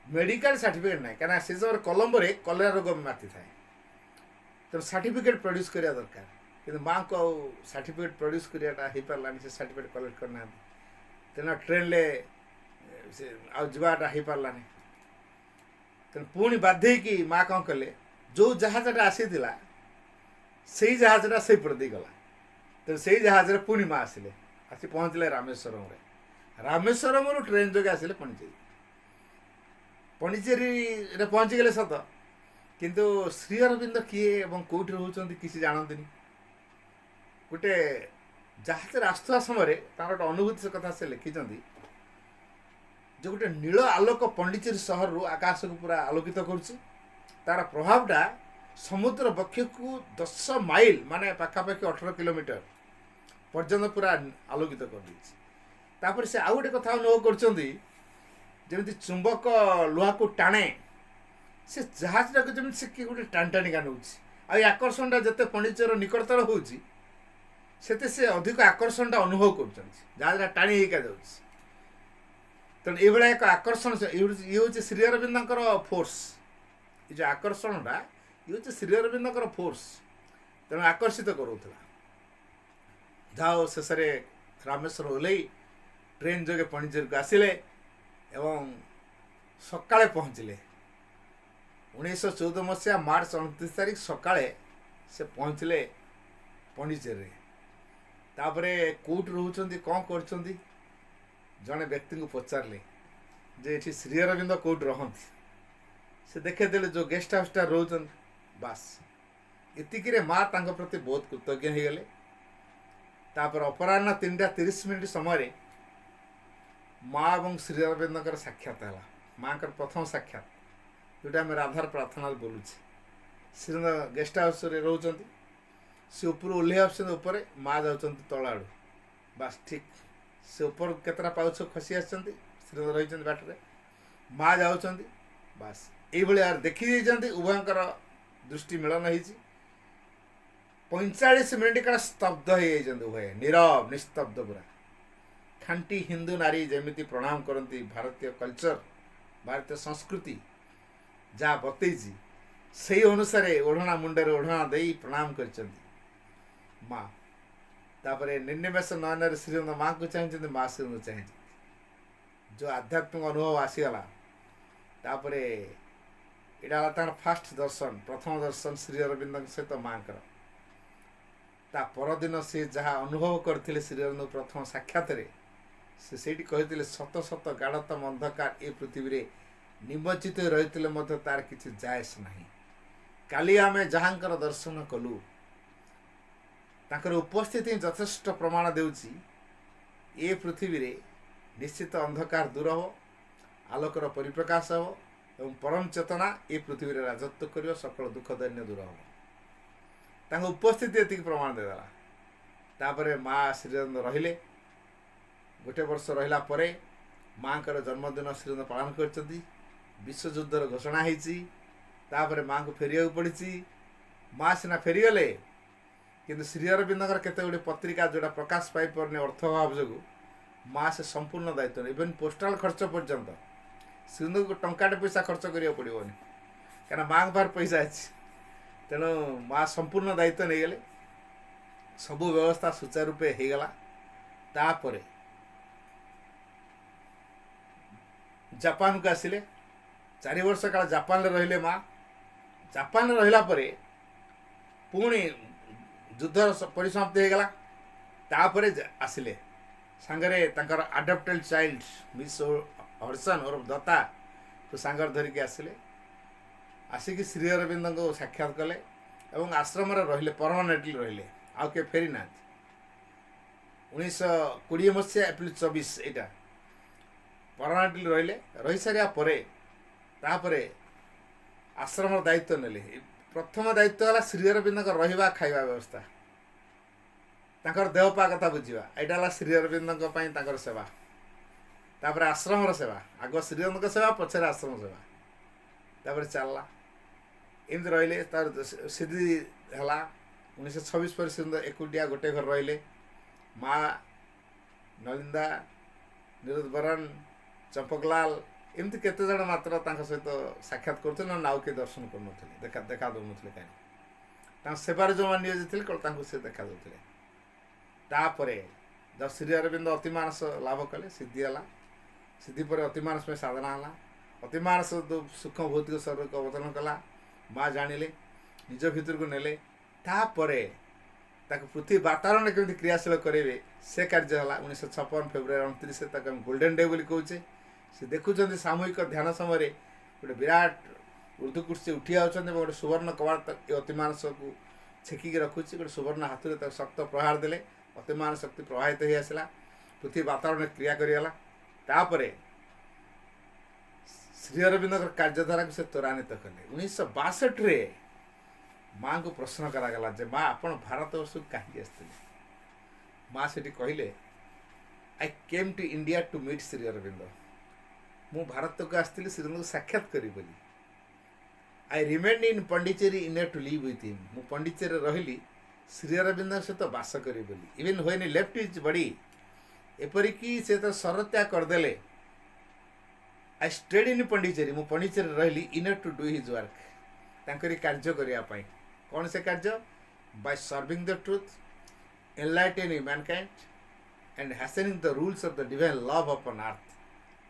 A: ମେଡ଼ିକାଲ ସାର୍ଟିଫିକେଟ୍ ନାହିଁ, କାହିଁକିନା ସେ ସମୟରେ କଲମ୍ବୋରେ କଲେରା ରୋଗ ମାତିଥାଏ। ତେଣୁ ସାର୍ଟିଫିକେଟ୍ ପ୍ରଡ୍ୟୁସ୍ କରିବା ଦରକାର, କିନ୍ତୁ ମାଆଙ୍କୁ ଆଉ ସାର୍ଟିଫିକେଟ୍ ପ୍ରଡ୍ୟୁସ୍ କରିବାଟା ହେଇପାରିଲାନି। ସେ ସାର୍ଟିଫିକେଟ୍ କଲେକ୍ଟ କରିନାହାନ୍ତି, ତେଣୁ ଟ୍ରେନ୍ରେ ସେ ଆଉ ଯିବାଟା ହେଇପାରିଲାନି। ତେଣୁ ପୁଣି ବାଧ୍ୟ ହେଇକି ମାଆ କ'ଣ କଲେ, ଯେଉଁ ଜାହାଜଟା ଆସିଥିଲା ସେଇ ଜାହାଜଟା ସେଇପଟେ ଦେଇଗଲା। ତେଣୁ ସେଇ ଜାହାଜରେ ପୁଣି ମାଆ ଆସିଲେ, ଆସି ପହଞ୍ଚିଲେ ରାମେଶ୍ୱରମରେ। ରାମେଶ୍ୱରମରୁ ଟ୍ରେନ୍ ଯୋଗେ ଆସିଲେ ପଣ୍ଡିଚେରୀ। ପଣ୍ଡିଚେରୀରେ ପହଞ୍ଚିଗଲେ ସତ, କିନ୍ତୁ ଶ୍ରୀ ଅରବିନ୍ଦ କିଏ ଏବଂ କେଉଁଠି ରହୁଛନ୍ତି କିଛି ଜାଣନ୍ତିନି। ଗୋଟେ ଜାହାଜରେ ଆସୁଥିବା ସମୟରେ ତାଙ୍କର ଗୋଟେ ଅନୁଭୂତି କଥା ସେ ଲେଖିଛନ୍ତି ଯେ ଗୋଟେ ନୀଳ ଆଲୋକ ପଣ୍ଡିଚେରୀ ସହରରୁ ଆକାଶକୁ ପୁରା ଆଲୋକିତ କରୁଛି। ତାର ପ୍ରଭାବଟା ସମୁଦ୍ର ବକ୍ଷକୁ 10 ମାଇଲ, ମାନେ ପାଖାପାଖି 18 କିଲୋମିଟର ପର୍ଯ୍ୟନ୍ତ ପୁରା ଆଲୋକିତ କରିଦେଇଛି। ତାପରେ ସେ ଆଉ ଗୋଟେ କଥା ଅନୁଭବ କରୁଛନ୍ତି, ଯେମିତି ଚୁମ୍ବକ ଲୁହାକୁ ଟାଣେ, ସେ ଜାହାଜଟାକୁ ଯେମିତି ସେ କିଏ ଗୋଟେ ଟାଣି ଟାଣିକା ନେଉଛି। ଆଉ ଏ ଆକର୍ଷଣଟା ଯେତେ ପଣ୍ଡିଚେରୀର ନିକଟତର ହେଉଛି ସେତେ ସେ ଅଧିକ ଆକର୍ଷଣଟା ଅନୁଭବ କରୁଛନ୍ତି, ଜାହାଜଟା ଟାଣି ହେଇକା ଯାଉଛି। ତେଣୁ ଏଇଭଳିଆ ଏକ ଆକର୍ଷଣ, ଇଏ ହେଉଛି ଶ୍ରୀ ଅରବିନ୍ଦଙ୍କର ଫୋର୍ସ। ଏ ଯେଉଁ ଆକର୍ଷଣଟା ଇଏ ହେଉଛି ଶ୍ରୀ ଅରବିନ୍ଦଙ୍କର ଫୋର୍ସ, ତେଣୁ ଆକର୍ଷିତ କରୁଥିଲା। ଯାହା ହଉ ଶେଷରେ ରାମେଶ୍ୱର ଓହ୍ଲେଇ ଟ୍ରେନ୍ ଯୋଗେ ପଣ୍ଡିଚେରୀକୁ ଆସିଲେ ଏବଂ ସକାଳେ ପହଞ୍ଚିଲେ। 1914 ମସିହା ମାର୍ଚ୍ଚ 29 ତାରିଖ ସକାଳେ ସେ ପହଞ୍ଚିଲେ ପଣ୍ଡିଚେରୀରେ। ତାପରେ କେଉଁଠି ରହୁଛନ୍ତି, କ'ଣ କରୁଛନ୍ତି, ଜଣେ ବ୍ୟକ୍ତିଙ୍କୁ ପଚାରିଲେ ଯେ ଏଠି ଶ୍ରୀ ଅରବିନ୍ଦ କେଉଁଠି ରହନ୍ତି। ସେ ଦେଖେଇଦେଲେ ଯେଉଁ ଗେଷ୍ଟ ହାଉସ୍ଟା ରହୁଛନ୍ତି। ବାସ୍ ଏତିକିରେ ମା ତାଙ୍କ ପ୍ରତି ବହୁତ କୃତଜ୍ଞ ହେଇଗଲେ। ତାପରେ ଅପରାହ୍ନ 3ଟା 30 ମିନିଟ୍ ସମୟରେ ମା ଏବଂ ଶ୍ରୀ ଅରବିନ୍ଦଙ୍କର ସାକ୍ଷାତ ହେଲା। ମାଙ୍କର ପ୍ରଥମ ସାକ୍ଷାତ, ଯେଉଁଟା ଆମେ ରାଧାର ପ୍ରାର୍ଥନାରେ ବୋଲୁଛେ। ଶ୍ରୀଅରବିନ୍ଦ ଗେଷ୍ଟ ହାଉସ୍ରେ ରହୁଛନ୍ତି, ସେ ଉପରୁ ଓହ୍ଲେଇ ଆସୁଛନ୍ତି ଉପରେ, ମା ଯାଉଛନ୍ତି ତଳ ଆଡ଼ୁ। ବାସ୍ ଠିକ୍ ସେ ଉପରକୁ କେତେଟା ପାଉଛ ଖସି ଆସିଛନ୍ତି, ଶ୍ରୀଅରବିନ୍ଦ ରହିଛନ୍ତି ବାଟରେ, ମା ଯାଉଛନ୍ତି। ବାସ୍ ଏଇଭଳି ଦେଖିଦେଇଛନ୍ତି, ଉଭୟଙ୍କର ଦୃଷ୍ଟି ମିଳନ ହେଇଛି। 45 ମିନିଟ୍ କାଳ ସ୍ତବ୍ଧ ହେଇଯାଇଛନ୍ତି ଉଭୟ, ନୀରବ ନିସ୍ତବ୍ଧ ପୁରା। ଖାଣ୍ଟି ହିନ୍ଦୁ ନାରୀ ଯେମିତି ପ୍ରଣାମ କରନ୍ତି, ଭାରତୀୟ କଲଚର, ଭାରତୀୟ ସଂସ୍କୃତି ଯାହା ବତେଇଛି, ସେଇ ଅନୁସାରେ ଓଢ଼ଣା ମୁଣ୍ଡରେ ଓଢ଼ଣା ଦେଇ ପ୍ରଣାମ କରିଛନ୍ତି ମା। ତାପରେ ନିର୍ନିମେଷ ନୟନରେ ଶ୍ରୀଅରବିନ୍ଦ ମାଙ୍କୁ ଚାହିଁଛନ୍ତି, ମା ଶ୍ରୀଅରବିନ୍ଦ ଚାହିଁଛନ୍ତି। ଯେଉଁ ଆଧ୍ୟାତ୍ମିକ ଅନୁଭବ ଆସିଗଲା, ତାପରେ ଏଇଟା ହେଲା ତାଙ୍କର ଫାଷ୍ଟ ଦର୍ଶନ, ପ୍ରଥମ ଦର୍ଶନ ଶ୍ରୀ ଅରବିନ୍ଦଙ୍କ ସହିତ ମାଙ୍କର। ତା ପରଦିନ ସେ ଯାହା ଅନୁଭବ କରିଥିଲେ ଶ୍ରୀଅରବିନ୍ଦ ପ୍ରଥମ ସାକ୍ଷାତରେ, ସେ ସେଇଠି କହିଥିଲେ, ଶତ ଶତ ଗାଢ଼ତମ ଅନ୍ଧକାର ଏ ପୃଥିବୀରେ ନିମଜ୍ଜିତ ରହିଥିଲେ ମଧ୍ୟ ତାର କିଛି ଯାଏସ ନାହିଁ। କାଲି ଆମେ ଯାହାଙ୍କର ଦର୍ଶନ କଲୁ, ତାଙ୍କର ଉପସ୍ଥିତି ଯଥେଷ୍ଟ ପ୍ରମାଣ ଦେଉଛି ଏ ପୃଥିବୀରେ ନିଶ୍ଚିତ ଅନ୍ଧକାର ଦୂର ହେବ, ଆଲୋକର ପରିପ୍ରକାଶ ହେବ ଏବଂ ପରମ ଚେତନା ଏ ପୃଥିବୀରେ ରାଜତ୍ୱ କରିବ, ସକଳ ଦୁଃଖ ଦୈନ୍ୟ ଦୂର ହେବ। ତାଙ୍କ ଉପସ୍ଥିତି ଏତିକି ପ୍ରମାଣ ଦେଇଦେଲା। ତାପରେ ମା ଶ୍ରୀଅରବିନ୍ଦ ରହିଲେ। ଗୋଟେ ବର୍ଷ ରହିଲା ପରେ ମାଙ୍କର ଜନ୍ମଦିନ ଶ୍ରୀଅରବିନ୍ଦ ପାଳନ କରିଛନ୍ତି। ବିଶ୍ୱଯୁଦ୍ଧର ଘୋଷଣା ହେଇଛି, ତାପରେ ମାଙ୍କୁ ଫେରିବାକୁ ପଡ଼ିଛି। ମା ସିନା ଫେରିଗଲେ, କିନ୍ତୁ ଶ୍ରୀ ଅରବିନ୍ଦଙ୍କର କେତେ ଗୁଡ଼ିଏ ପତ୍ରିକା ଯେଉଁଟା ପ୍ରକାଶ ପାଇପାରୁନି ଅର୍ଥ ଅଭାବ ଯୋଗୁଁ, ମା ସେ ସମ୍ପୂର୍ଣ୍ଣ ଦାୟିତ୍ୱ ନେଇ, ଇଭେନ୍ ପୋଷ୍ଟାଲ ଖର୍ଚ୍ଚ ପର୍ଯ୍ୟନ୍ତ ଶ୍ରୀଅରବିନ୍ଦଙ୍କୁ ଟଙ୍କାଟେ ପଇସା ଖର୍ଚ୍ଚ କରିବାକୁ ପଡ଼ିବନି, କାହିଁକିନା ମାଙ୍କ ପାଖରେ ପଇସା ଅଛି। ତେଣୁ ମା ସମ୍ପୂର୍ଣ୍ଣ ଦାୟିତ୍ୱ ନେଇଗଲେ, ସବୁ ବ୍ୟବସ୍ଥା ସୁଚାରୁ ରୂପେ ହେଇଗଲା। ତାପରେ ଜାପାନକୁ ଆସିଲେ, 4 ବର୍ଷ କାଳ ଜାପାନରେ ରହିଲେ ମା। ଜାପାନରେ ରହିଲା ପରେ ପୁଣି ଯୁଦ୍ଧର ପରିସମାପ୍ତି ହେଇଗଲା। ତାପରେ ଆସିଲେ, ସାଙ୍ଗରେ ତାଙ୍କର ଆଡପ୍ଟେଡ୍ ଚାଇଲ୍ଡ ମିସ୍ ହଡସନ୍ ଓରଫ ଦତ୍ତାକୁ ସାଙ୍ଗରେ ଧରିକି ଆସିଲେ। ଆସିକି ଶ୍ରୀ ଅରବିନ୍ଦଙ୍କୁ ସାକ୍ଷାତ କଲେ ଏବଂ ଆଶ୍ରମରେ ରହିଲେ, ପରମାନେଣ୍ଟଲି ରହିଲେ, ଆଉ କିଏ ଫେରି ନାହାନ୍ତି। 1920 ମସିହା ଏପ୍ରିଲ 24 ଏଇଟା ପରମାନେଣ୍ଟଲି ରହିଲେ। ରହିସାରିବା ପରେ ତାପରେ ଆଶ୍ରମର ଦାୟିତ୍ୱ ନେଲେ। ପ୍ରଥମ ଦାୟିତ୍ୱ ହେଲା ଶ୍ରୀ ଅରବିନ୍ଦଙ୍କ ରହିବା ଖାଇବା ବ୍ୟବସ୍ଥା, ତାଙ୍କର ଦେହ ପା କଥା ବୁଝିବା। ଏଇଟା ହେଲା ଶ୍ରୀ ଅରବିନ୍ଦଙ୍କ ପାଇଁ ତାଙ୍କର ସେବା। ତାପରେ ଆଶ୍ରମର ସେବା, ଆଗ ଶ୍ରୀ ଅରବିନ୍ଦଙ୍କ ସେବା, ପଛରେ ଆଶ୍ରମ ସେବା। ତାପରେ ଚାଲିଲା, ଏମିତି ରହିଲେ। ତାର ସିଦ୍ଧି ହେଲା 1926 ପରେ ଶ୍ରୀଅରବିନ୍ଦ ଏକୁଟିଆ ଗୋଟେ ଘର ରହିଲେ। ମା, ନଳିନ୍ଦା, ନିରୁଦ ବରନ, ଚମ୍ପକଲାଲ, ଏମିତି କେତେ ଜଣ ମାତ୍ର ତାଙ୍କ ସହିତ ସାକ୍ଷାତ କରୁଥିଲେ, ନହେଲେ ଆଉ କେହି ଦର୍ଶନ କରୁନଥିଲେ, ଦେଖା ଦେଉନଥିଲେ। କାହିଁକି ତାଙ୍କ ସେବାରେ ଯେଉଁମାନେ ନିୟୋଜିତ ଥିଲେ ତାଙ୍କୁ ସେ ଦେଖା ଦେଉଥିଲେ। ତାପରେ ଯଉ ଶ୍ରୀ ଅରବିନ୍ଦ ଅତିମାନସ ଲାଭ କଲେ, ସିଦ୍ଧି ହେଲା। ସିଦ୍ଧି ପରେ ଅତିମାନସ ପାଇଁ ସାଧନା ହେଲା। ଅତିମାନସ ସୂକ୍ଷ୍ମ ଭୌତିକ ଶରୀରକୁ ଅବତରଣ କଲା। ମା ଜାଣିଲେ, ନିଜ ଭିତରକୁ ନେଲେ। ତାପରେ ତାକୁ ପୃଥିବୀ ବାତାବରଣରେ କେମିତି କ୍ରିୟାଶୀଳ କରାଇବେ, ସେ କାର୍ଯ୍ୟ ହେଲା। 1956 ଫେବୃଆରୀ 29 ତାକୁ ଆମେ ଗୋଲ୍ଡେନ୍ ଡେ ବୋଲି କହୁଛେ। ସେ ଦେଖୁଛନ୍ତି ସାମୂହିକ ଧ୍ୟାନ ସମୟରେ ଗୋଟେ ବିରାଟ ଉର୍ଦ୍ଧୁକୁର୍ଷି ଉଠି ଯାଉଛନ୍ତି ଏବଂ ଗୋଟେ ସୁବର୍ଣ୍ଣ କବାଟ ଏ ଅତିମାନସକୁ ଛେକିକି ରଖୁଛି। ଗୋଟେ ସୁବର୍ଣ୍ଣ ହାତରେ ତାକୁ ଶକ୍ତ ପ୍ରହାର ଦେଲେ, ଅତିମାନ ଶକ୍ତି ପ୍ରବାହିତ ହେଇ ଆସିଲା, ପୃଥିବୀ ବାତାବରଣରେ କ୍ରିୟା କରିଗଲା। ତାପରେ ଶ୍ରୀ ଅରବିନ୍ଦଙ୍କର କାର୍ଯ୍ୟଧାରାକୁ ସେ ତ୍ୱରାନ୍ୱିତ କଲେ। 1962ରେ ମାଙ୍କୁ ପ୍ରଶ୍ନ କରାଗଲା ଯେ, ମା ଆପଣ ଭାରତବର୍ଷକୁ କାହିଁକି ଆସିଥିଲେ? ମା ସେଠି କହିଲେ, I came to India to meet Shri Aurobindo. ମୁଁ ଭାରତକୁ ଆସିଥିଲି ଶ୍ରୀଅରବିନ୍ଦଙ୍କୁ ସାକ୍ଷାତ କରିବି ବୋଲି। I remain in Pondicherry in to live with him. ମୁଁ ପଣ୍ଡିଚେରୀରେ ରହିଲି ଶ୍ରୀ ଅରବିନ୍ଦଙ୍କ ସହିତ ବାସ କରିବି ବୋଲି। Even when he left his body, ଏପରିକି ସେ ତ ଶରତ୍ୟାଗ କରିଦେଲେ। ଆଇ ଷ୍ଟେଡ୍ ଇନ୍ ପଣ୍ଡିଚେରୀ, ମୁଁ ପଣ୍ଡିଚେରୀରେ ରହିଲି in to do his work, ତାଙ୍କରି କାର୍ଯ୍ୟ କରିବା ପାଇଁ। କ'ଣ ସେ କାର୍ଯ୍ୟ? By serving the truth, enlightening mankind and hastening the rules of the divine love upon earth।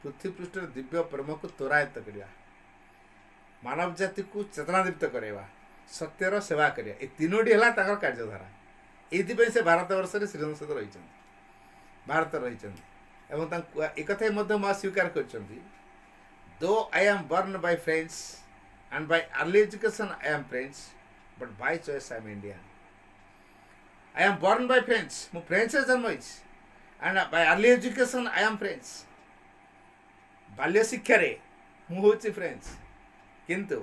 A: ପୃଥିବୀ ପୃଷ୍ଠରେ ଦିବ୍ୟ ପ୍ରେମକୁ ତ୍ୱରାନ୍ୱିତ କରିବା, ମାନବ ଜାତିକୁ ଚେତନାଦୀପ୍ତ କରାଇବା, ସତ୍ୟର ସେବା କରିବା, ଏ ତିନୋଟି ହେଲା ତାଙ୍କର କାର୍ଯ୍ୟଧାରା। ଏଇଥିପାଇଁ ସେ ଭାରତବର୍ଷରେ ଶ୍ରୀଅରବିନ୍ଦ ସହିତ ରହିଛନ୍ତି, ଭାରତରେ ରହିଛନ୍ତି। ଏବଂ ତାଙ୍କୁ ଏକଥା ମଧ୍ୟ ମା ସ୍ୱୀକାର କରିଛନ୍ତି, though I am born by French and by early education I am French, but by choice I am Indian. I am born by French, ମୁଁ ଫ୍ରେଞ୍ଚରେ ଜନ୍ମ ହେଇଛି, and by early education I am French, बाल्य शिक्षा मु हूँ French किंतु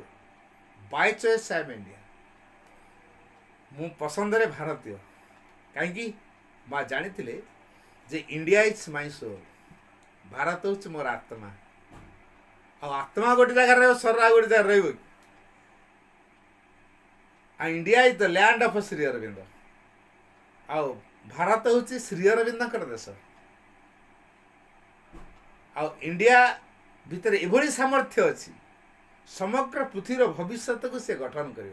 A: by choice I am India मु पसंद रे भारतीय कहीं माँ जानी जे इंडिया इज माय सोल भारत हूँ मोर आत्मा आत्मा गोटे जगह शरीर गोटे जगह रही India is the land of Shri Aurobindo आउ भारत हूँ श्री अरविंद देश आ इंडिया भितर एभली सामर्थ्य अच्छी समग्र पृथ्वीर भविष्य को से गठन कर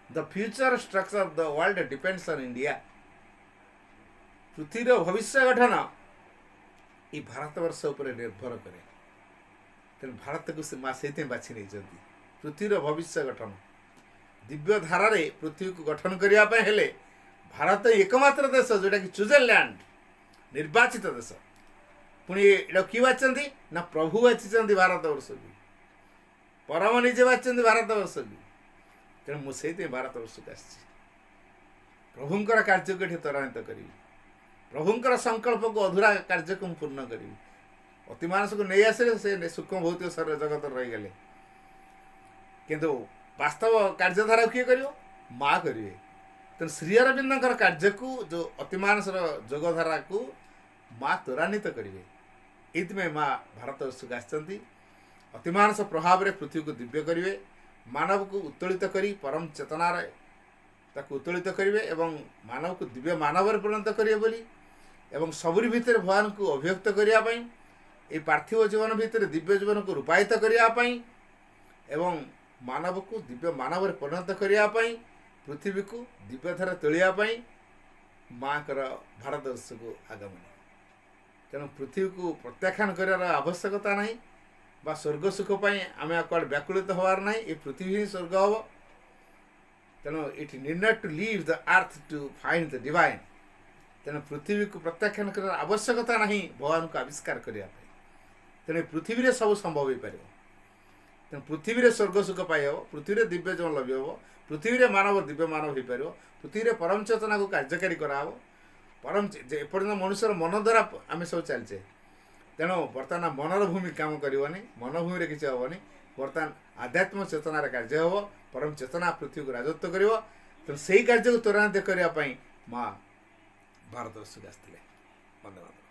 A: the future structure of the world depends on India पृथ्वीर भविष्य गठन ये भारतवर्ष उपर निर्भर करे तेणु भारत को से माँ से बाछि नहीं पृथ्वीर भविष्य गठन दिव्य धारा पृथ्वी को गठन करने हेले भारत एकमात्र देश जोटा कि चूजन लैंड निर्वाचित देश पुणी किए बाची ना प्रभु बाची भारत वर्ष की परम निजे बाची भारत वर्ष की तेणु मुझे भारत वर्ष को आसी प्रभुंर कार्य को ये त्वरान्वित करी प्रभुंर संकल्प को अधूरा कार्य को पूर्ण करी अति मानस को नहीं आसे से सूक्ष्म भौतिक शरीर जगत रहीगले किंतु वास्तव कार्यधारा किए कर माँ करेंगे तेणु श्री अरविंद कार्य को जो अतिमानस जोगधारा को माँ त्वरान्वित करेंगे ये माँ भारत वर्ष को आसती अतिमानस प्रभाव में पृथ्वी को दिव्य करेंगे मानव को उत्तोलित करी परम चेतनार ताको उत्तोलित करेंगे एवं मानव को दिव्य मानव परिणत करेंगे बोली एवं सबरी भितर भगवान को अभिव्यक्त करने ये पार्थिव जीवन भितर दिव्य जीवन को रूपायित करने एवं मानव को दिव्य मानव परिणत करने पृथ्वी को दिव्यधारा तोलियापाई माँ कर भारतवर्ष को आगमन तेणु पृथ्वी को प्रत्याख्यान करार आवश्यकता नहीं बा स्वर्ग सुख आम कड़े व्याकुलित हबार ना ये पृथ्वी ही स्वर्ग हम तेणु इट निर्णय to leave the earth to find the divine तेणु पृथ्वी को प्रत्याख्यान करार आवश्यकता नहीं भगवान को आविष्कार करने तेणु पृथ्वी सब संभव हो पार तेणु पृथ्वी स्वर्ग सुख पाई हम पृथ्वी दिव्य जीवन लभ्य हम पृथ्वी मानव दिव्य मानव हो पार पृथ्वी परम चेतना को कार्यकारी कराव परम एपर्तन मनुष्यर मन द्वारा आम सब चलचे तेणु बर्तमान मनर भूमि काम करनी मनभूमि किसी हेनी बर्तमान आध्यात्म चेतनार कार्य हम परम चेतना पृथ्वी को राजत्व कर तेणु से कार्य को त्वरान्वित करने माँ भारतवर्ष को आसते धन्यवाद।